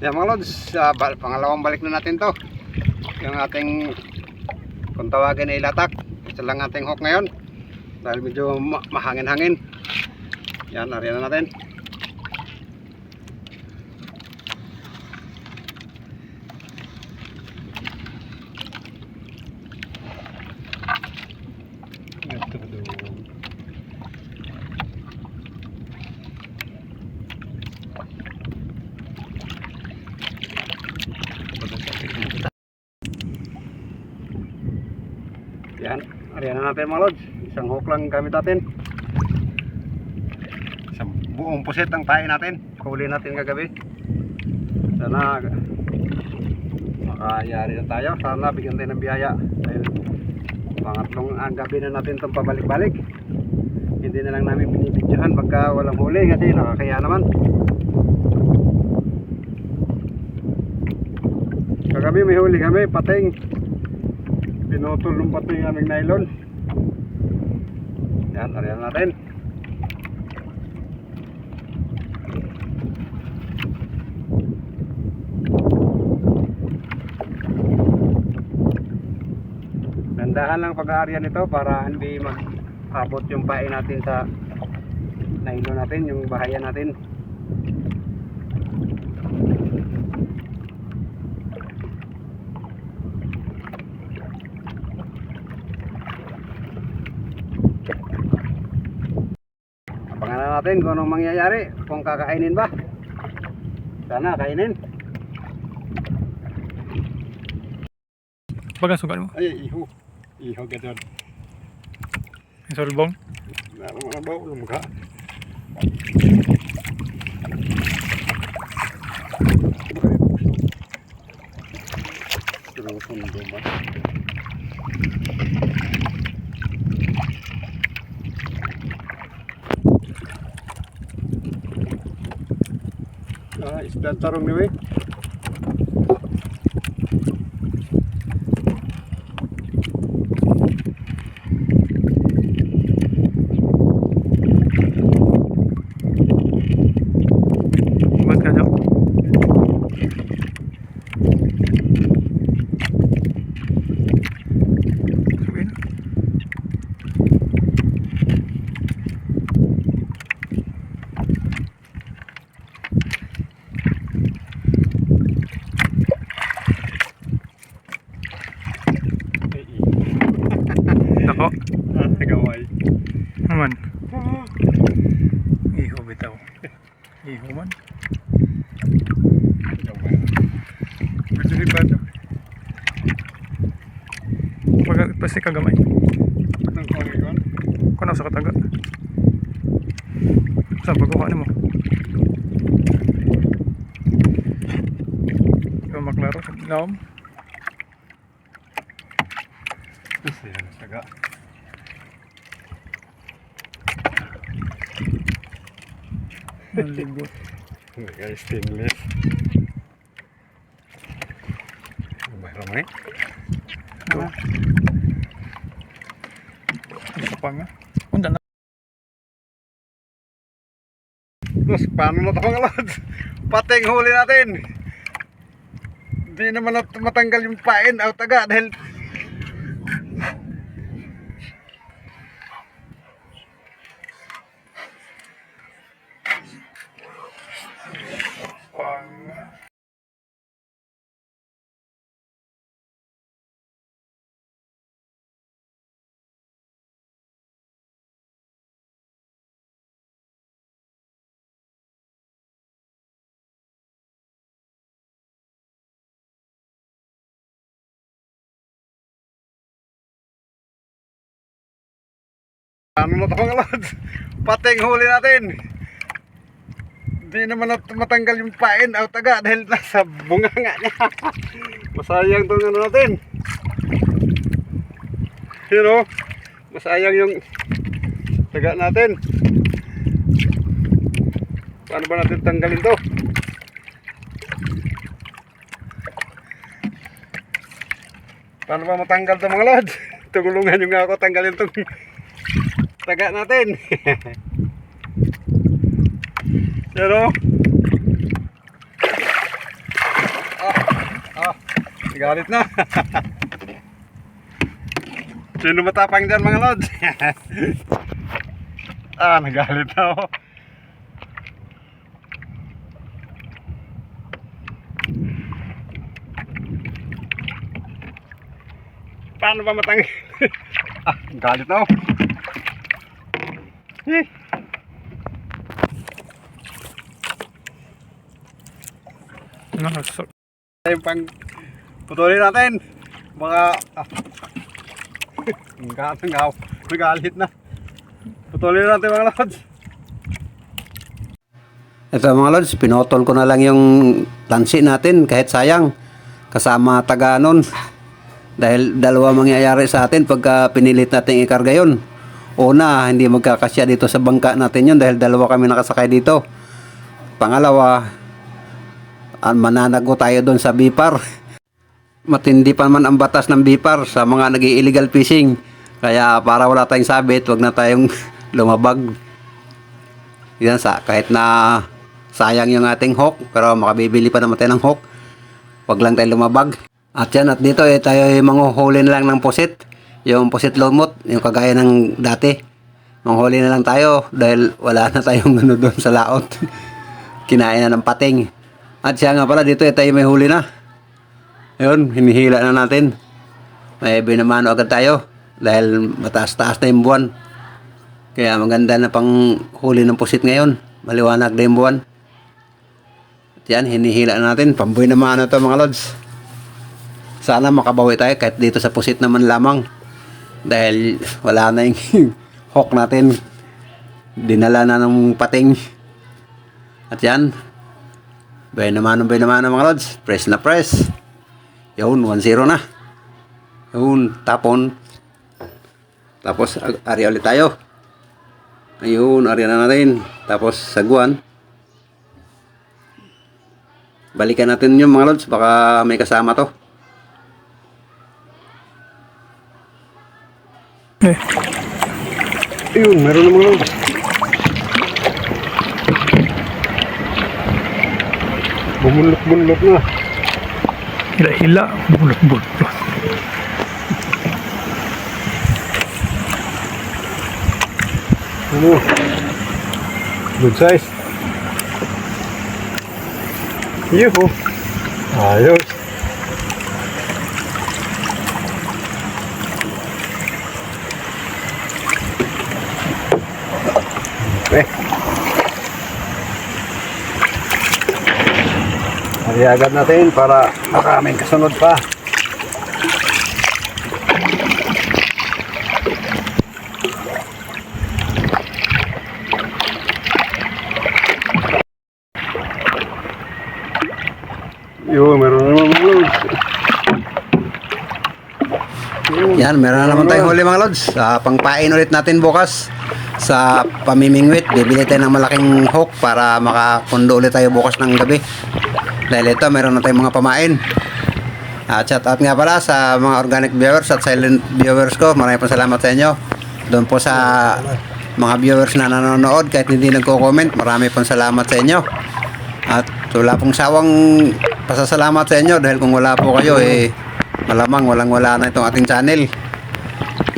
Yan mga lods, pangalawang balik na natin to. Yung ating, kung tawagin ay latak. Ito lang ating hook ngayon. Dahil medyo mahangin-hangin. Yan, ariyan na natin. Yan, ariyan na natin mga lods. Isang hook lang gamit natin. Isang buong pusit ang tayo natin. Huli natin kagabi. Sana makayari na tayo. Sana bigyan tayo ng biyaya. Dahil pangatlong gabi na natin itong pabalik-balik. Hindi na lang namin binibidyohan pagka walang huli kasi nakakaya naman. Kagabi may huli kami, pating. Pinutol ng pato yung aming nylon. Yan, ariyan natin. Gandahan lang pag-aarian nito para hindi mag-abot yung pain natin sa nylon natin, yung bahayan natin. Abangan natin kung anong mangyayari, kung kakainin ba. Sana kainin. Baga sugal mo. Ay, iho. Iho gadon. Isolbong. Naroon na ba ulo mga? Sundo ba? Isda tarong ni we. Buat ka dyan. Sugin. Nako. Gamay. Naman. Iho bitaw. Iho man. Gamay. Medyo hibado. Baga pasti kagamay. Nang kongon. Kuno sa kataga. Saan pagkuha mo? Ikaw maklaro sa lawom. Siya saga. Malibot. Hindi kayo stainless. Ramai. Do. Isa pa nga. Unda na. Terus paano na ito mga lods? Pating huli natin. Hindi naman matanggal yung pain out agad dahil paano na ito mga lods? Pating huli natin. Hindi naman matanggal yung pain out agad dahil nasa bunganga niya. Masayang itong ano natin. You know, masayang yung taga natin. Paano ba natin tanggalin to? Paano ba matanggal to mga lods? Tulungan nyo nga ako tanggalin tong taga natin. Pero Galit na. Sino matapang dyan mga lods? Nagalit na ako. Paano ba matanggi? Galit na ako. Nakasok. Yung pang putulin natin. Mga nagalit na. Putulin natin mga lods. Ito mga lods, pinotol ko na lang yung tansi natin kahit sayang. Kasama taga nun. Dahil dalawa mangyayari sa atin pagka pinilit natin ikarga yun. Una, hindi magkakasya dito sa bangka natin yun dahil dalawa kami nakasakay dito. Pangalawa, mananago tayo doon sa Bipar. Matindi pa man ang batas ng Bipar sa mga nag-illegal fishing. Kaya para wala tayong sabit, wag na tayong lumabag. Yan kahit na sayang yung ating hook, pero makabibili pa naman tayo ng hook. Wag lang tayong lumabag. At yan, at dito tayo manghuhuli na lang ng pusit. Yung pusit lumot, yung kagaya ng dati. Manghuli na lang tayo dahil wala na tayong ano doon sa laot. Kinain na ng pating. At siya nga pala, dito tayo may huli na. Ayun, hinihila na natin. May binamano agad tayo dahil mataas-taas na yung buwan. Kaya maganda na pang huli ng pusit ngayon. Maliwanag na yung buwan. At yan, hinihila na natin. Pamboy naman na to mga lods. Sana makabawi tayo kahit dito sa pusit naman lamang. Dahil wala na yung hook natin. Dinala na ng pating. At yan. Bay naman mga lods. Press na press. Yun, 1-0 na. Yun, tapon. Tapos, ari ulit tayo. Ayun, ari na natin. Tapos, saguan. Balikan natin yung mga lods. Baka may kasama to. Ayun, meron na mga lods. Bumulot-bulot na. Hila-hila. Bulot-bulot. Ano? Good size. Yuhu. Ayos. Okay. Hari agad natin para makaming kasunod pa. Yo, meron naman mga lods. Yan, meron na naman tayong huli mga lods. Pangpain ulit natin bukas sa pamimingwit. Bibili tayo ng malaking hook para makapundo ulit tayo bukas ng gabi. Dahil ito, meron na tayong mga pamain. Shout out nga pala sa mga organic viewers at silent viewers ko. Maraming po salamat sa inyo. Doon po sa mga viewers na nanonood kahit hindi nagko-comment, marami pong salamat sa inyo. At wala pong sawang pasasalamat sa inyo dahil kung wala po kayo malamang walang-wala na itong ating channel.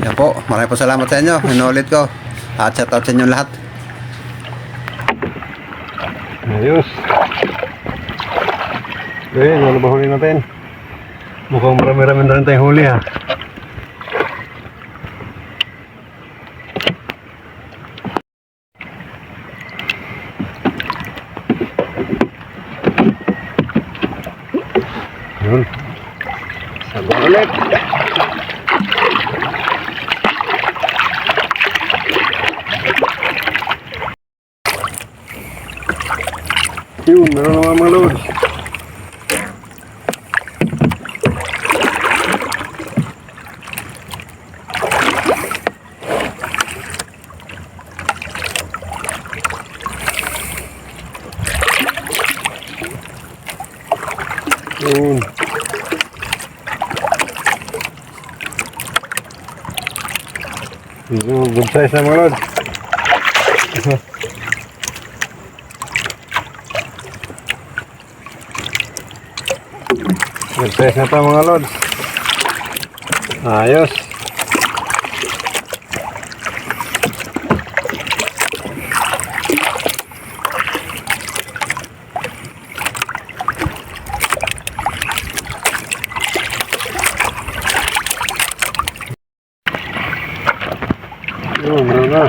Yan po, maraming po salamat sa inyo. Inuulit ko. At shout out sa inyo lahat. Ayos. Okay, ano ba huli natin? Mukhang marami-rami na rin tayong huli ha. Yun. Sabang ulit. Yun, meron naman mga load. Yun. Good size na mga load. Surprise na to mga lods. Ayos. Meron na.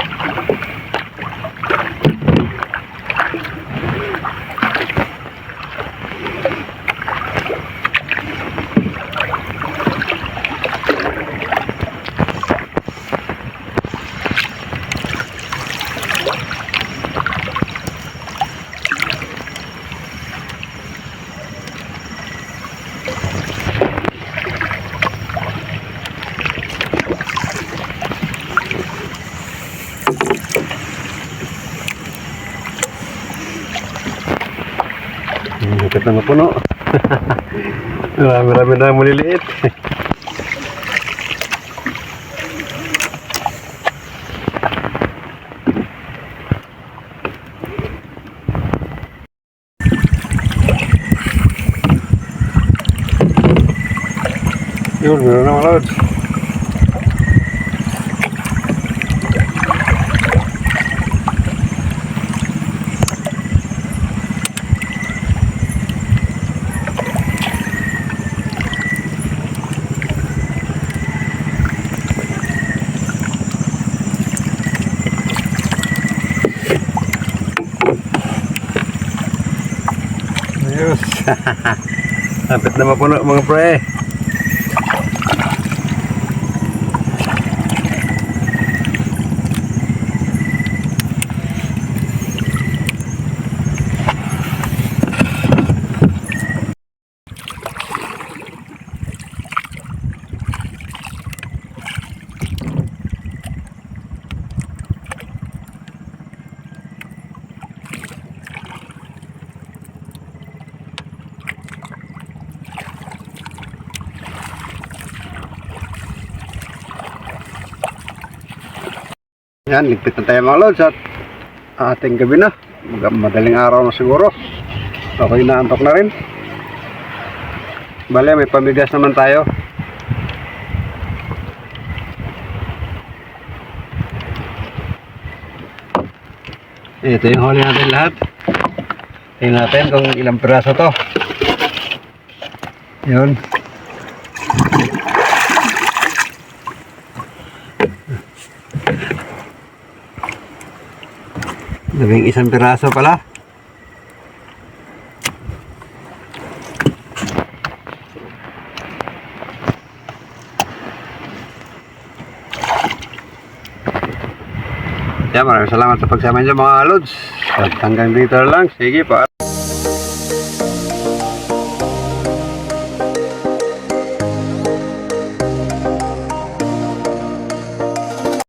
Dikit na mapuno. Marami-rami na maliliit. Yun, meron na mga lods. Ayos. Lapit na mapuno mga pre. Yan, ligpit na tayo mga lods at ating gabi na. Madaling araw na siguro. Okay na, antok na rin. Bale, may pamigas naman tayo. Ito yung huli natin lahat. Tingnan natin kung ilang piraso to. Yun. Labing isang piraso pala. Maraming salamat sa pagsama niyo mga lods. At hanggang dito lang. Sige pa.